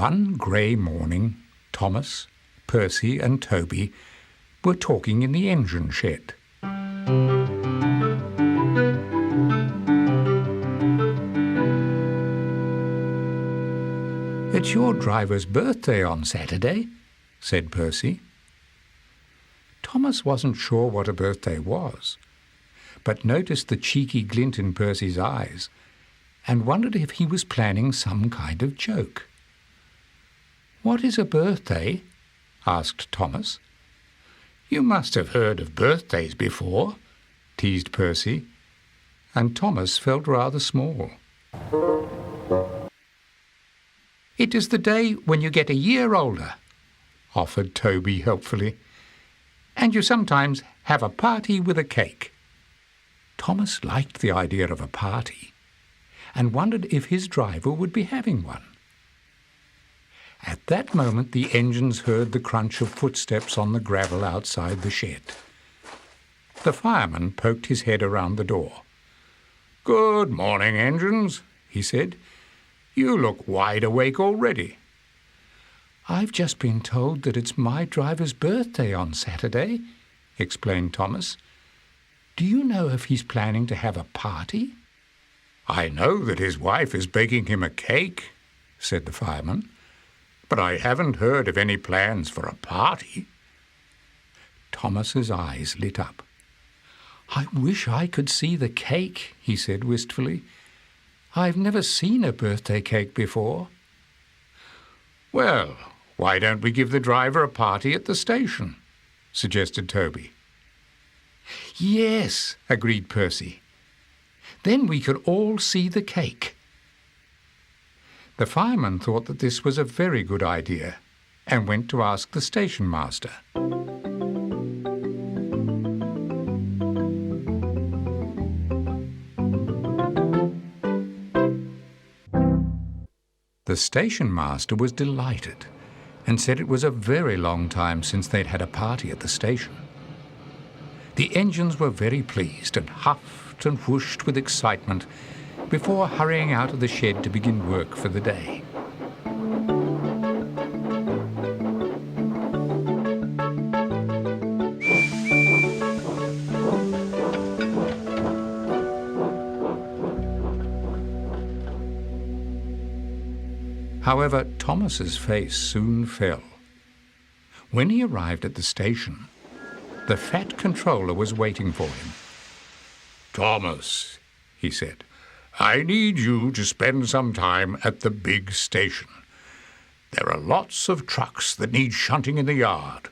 One grey morning, Thomas, Percy and Toby were talking in the engine shed. "It's your driver's birthday on Saturday," said Percy. Thomas wasn't sure what a birthday was, but noticed the cheeky glint in Percy's eyes and wondered if he was planning some kind of joke. "What is a birthday?" asked Thomas. "You must have heard of birthdays before," teased Percy, and Thomas felt rather small. "It is the day when you get a year older," offered Toby helpfully, "and you sometimes have a party with a cake." Thomas liked the idea of a party and wondered if his driver would be having one. At that moment the engines heard the crunch of footsteps on the gravel outside the shed. The fireman poked his head around the door. "Good morning, engines," he said. "You look wide awake already." "I've just been told that it's my driver's birthday on Saturday," explained Thomas. "Do you know if he's planning to have a party?" "I know that his wife is baking him a cake," said the fireman, "but I haven't heard of any plans for a party." Thomas's eyes lit up. "I wish I could see the cake," he said wistfully. "I've never seen a birthday cake before." "Well, why don't we give the driver a party at the station?" suggested Toby. "Yes," agreed Percy. "Then we could all see the cake." The fireman thought that this was a very good idea and went to ask the station master. The station master was delighted and said it was a very long time since they'd had a party at the station. The engines were very pleased and huffed and whooshed with excitement before hurrying out of the shed to begin work for the day. However, Thomas's face soon fell. When he arrived at the station, the fat controller was waiting for him. "Thomas," he said, "I need you to spend some time at the big station. There are lots of trucks that need shunting in the yard,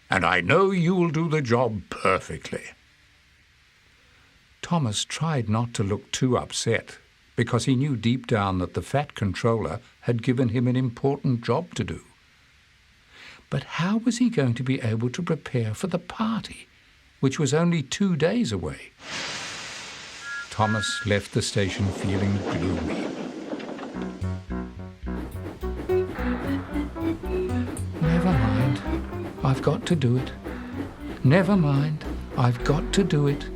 and I know you will do the job perfectly." Thomas tried not to look too upset, because he knew deep down that the fat controller had given him an important job to do. But how was he going to be able to prepare for the party, which was only 2 days away? Thomas left the station feeling gloomy. "Never mind, I've got to do it. Never mind, I've got to do it,"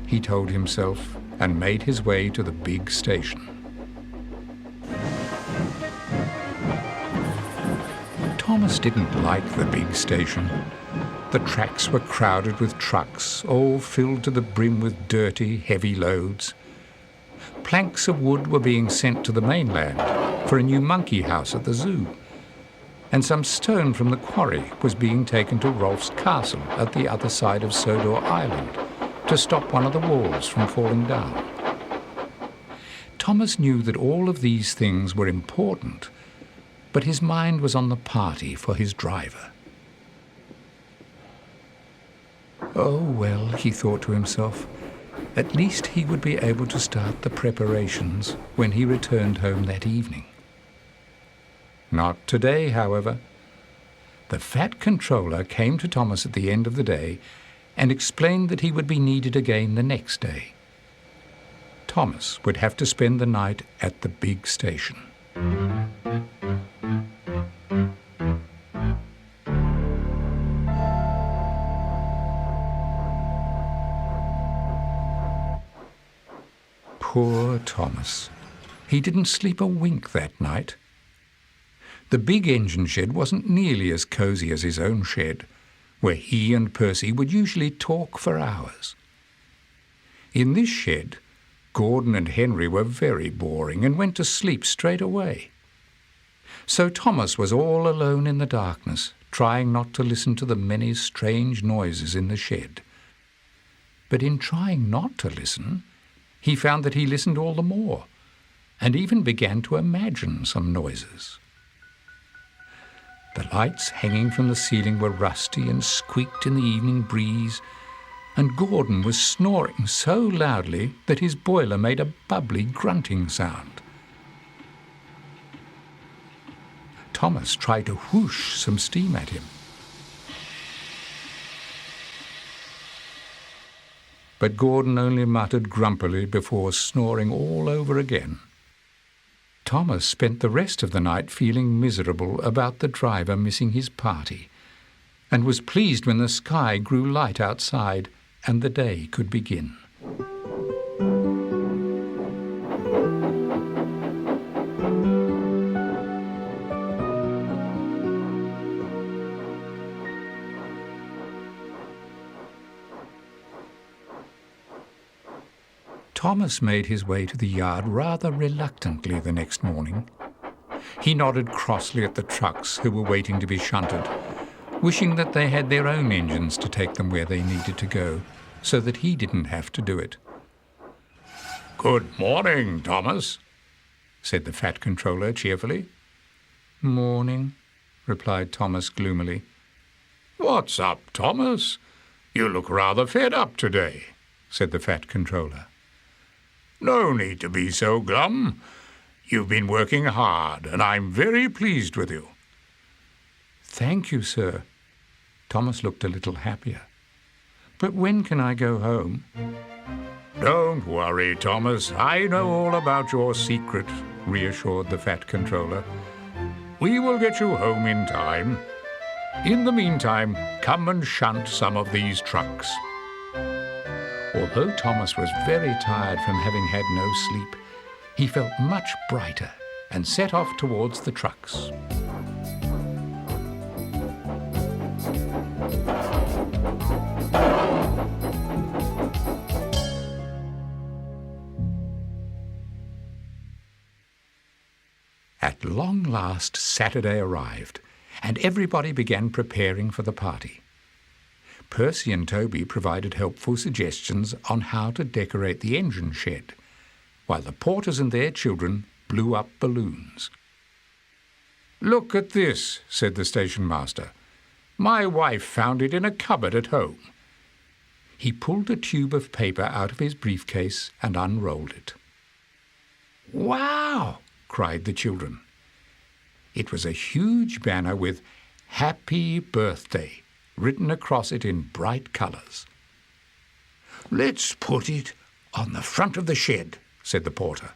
he told himself, and made his way to the big station. Thomas didn't like the big station. The tracks were crowded with trucks, all filled to the brim with dirty, heavy loads. Planks of wood were being sent to the mainland for a new monkey house at the zoo, and some stone from the quarry was being taken to Rolf's castle at the other side of Sodor Island to stop one of the walls from falling down. Thomas knew that all of these things were important, but his mind was on the party for his driver. Oh, well, he thought to himself, at least he would be able to start the preparations when he returned home that evening. Not today, however. The fat controller came to Thomas at the end of the day and explained that he would be needed again the next day. Thomas would have to spend the night at the big station. Poor Thomas. He didn't sleep a wink that night. The big engine shed wasn't nearly as cosy as his own shed, where he and Percy would usually talk for hours. In this shed, Gordon and Henry were very boring and went to sleep straight away. So Thomas was all alone in the darkness, trying not to listen to the many strange noises in the shed. But in trying not to listen, he found that he listened all the more, and even began to imagine some noises. The lights hanging from the ceiling were rusty and squeaked in the evening breeze, and Gordon was snoring so loudly that his boiler made a bubbly grunting sound. Thomas tried to whoosh some steam at him. But Gordon only muttered grumpily before snoring all over again. Thomas spent the rest of the night feeling miserable about the driver missing his party, and was pleased when the sky grew light outside and the day could begin. Thomas made his way to the yard rather reluctantly the next morning. He nodded crossly at the trucks who were waiting to be shunted, wishing that they had their own engines to take them where they needed to go, so that he didn't have to do it. "Good morning, Thomas," said the Fat Controller cheerfully. "Morning," replied Thomas gloomily. "What's up, Thomas? You look rather fed up today," said the Fat Controller. "No need to be so glum. You've been working hard, and I'm very pleased with you." "Thank you, sir." Thomas looked a little happier. "But when can I go home?" "Don't worry, Thomas. I know all about your secret," reassured the Fat Controller. "We will get you home in time. In the meantime, come and shunt some of these trucks." Although Thomas was very tired from having had no sleep, he felt much brighter and set off towards the trucks. At long last, Saturday arrived, and everybody began preparing for the party. Percy and Toby provided helpful suggestions on how to decorate the engine shed, while the porters and their children blew up balloons. "Look at this," said the station master. "My wife found it in a cupboard at home." He pulled a tube of paper out of his briefcase and unrolled it. "Wow!" cried the children. It was a huge banner with "Happy Birthday" written across it in bright colours. "Let's put it on the front of the shed," said the porter.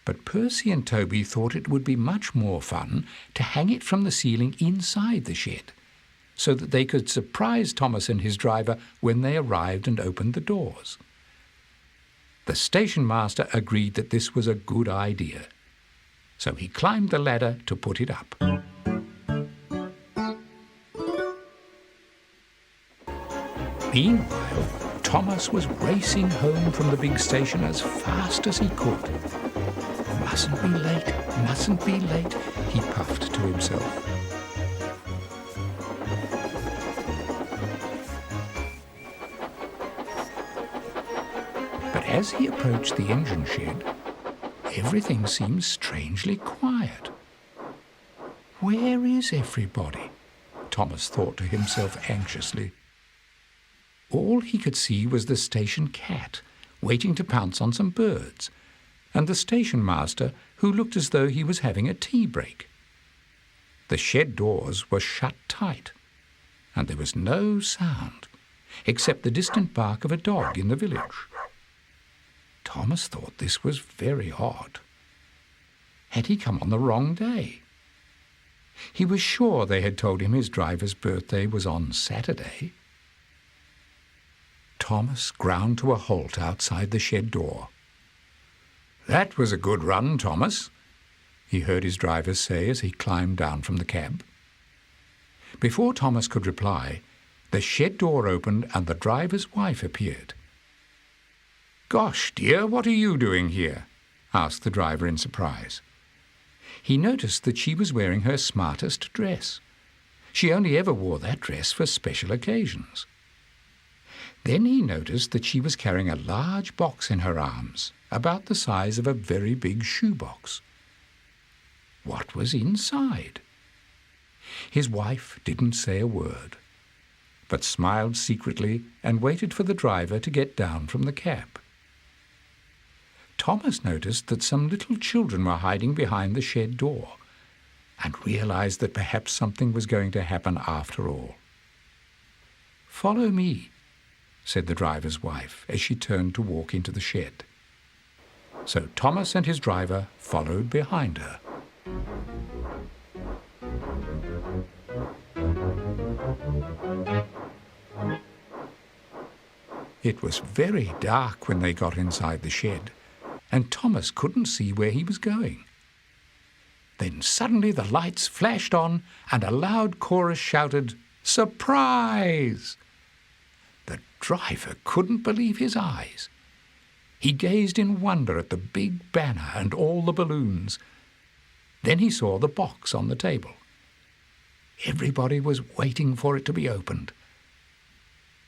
But Percy and Toby thought it would be much more fun to hang it from the ceiling inside the shed, so that they could surprise Thomas and his driver when they arrived and opened the doors. The station master agreed that this was a good idea, so he climbed the ladder to put it up. Meanwhile, Thomas was racing home from the big station as fast as he could. "Mustn't be late, mustn't be late," he puffed to himself. But as he approached the engine shed, everything seemed strangely quiet. "Where is everybody?" Thomas thought to himself anxiously. All he could see was the station cat, waiting to pounce on some birds, and the station master, who looked as though he was having a tea break. The shed doors were shut tight, and there was no sound, except the distant bark of a dog in the village. Thomas thought this was very odd. Had he come on the wrong day? He was sure they had told him his driver's birthday was on Saturday. Thomas ground to a halt outside the shed door. "That was a good run, Thomas," he heard his driver say as he climbed down from the cab. Before Thomas could reply, the shed door opened and the driver's wife appeared. "Gosh, dear, what are you doing here?" asked the driver in surprise. He noticed that she was wearing her smartest dress. She only ever wore that dress for special occasions. Then he noticed that she was carrying a large box in her arms, about the size of a very big shoebox. What was inside? His wife didn't say a word, but smiled secretly and waited for the driver to get down from the cab. Thomas noticed that some little children were hiding behind the shed door and realized that perhaps something was going to happen after all. "Follow me," said the driver's wife as she turned to walk into the shed. So Thomas and his driver followed behind her. It was very dark when they got inside the shed, and Thomas couldn't see where he was going. Then suddenly the lights flashed on and a loud chorus shouted, "Surprise!" The driver couldn't believe his eyes. He gazed in wonder at the big banner and all the balloons. Then he saw the box on the table. Everybody was waiting for it to be opened.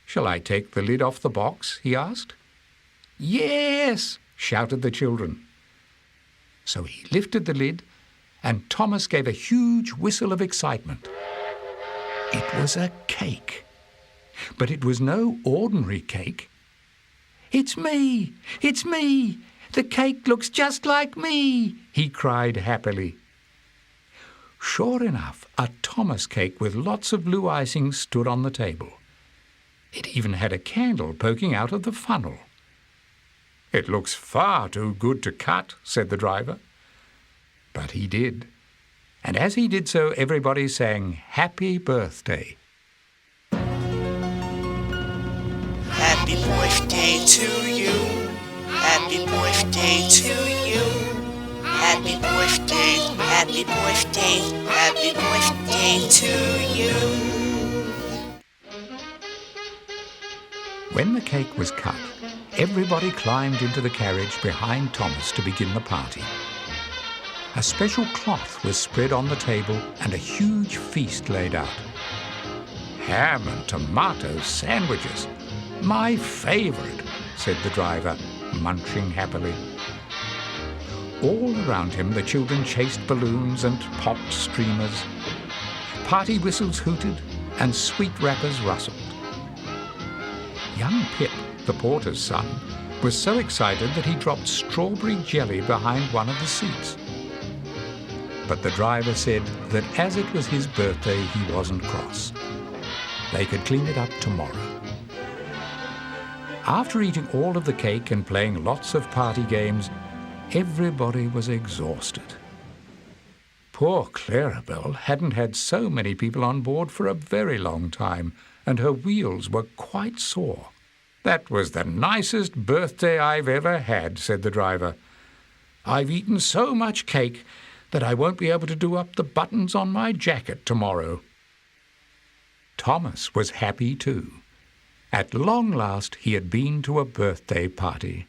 "Shall I take the lid off the box?" he asked. "Yes!" shouted the children. So he lifted the lid, and Thomas gave a huge whistle of excitement. It was a cake. But it was no ordinary cake. "It's me! It's me! The cake looks just like me!" he cried happily. Sure enough, a Thomas cake with lots of blue icing stood on the table. It even had a candle poking out of the funnel. "It looks far too good to cut," said the driver. But he did. And as he did so, everybody sang "Happy Birthday." Happy birthday to you. Happy birthday to you. Happy birthday, happy birthday, happy birthday to you. When the cake was cut, everybody climbed into the carriage behind Thomas to begin the party. A special cloth was spread on the table and a huge feast laid out. "Ham and tomato sandwiches, my favorite," said the driver, munching happily. All around him the children chased balloons and popped streamers. Party whistles hooted and sweet wrappers rustled. Young Pip, the porter's son, was so excited that he dropped strawberry jelly behind one of the seats. But the driver said that as it was his birthday, he wasn't cross. They could clean it up tomorrow. After eating all of the cake and playing lots of party games, everybody was exhausted. Poor Clarabelle hadn't had so many people on board for a very long time, and her wheels were quite sore. "That was the nicest birthday I've ever had," said the driver. "I've eaten so much cake that I won't be able to do up the buttons on my jacket tomorrow." Thomas was happy too. At long last he had been to a birthday party.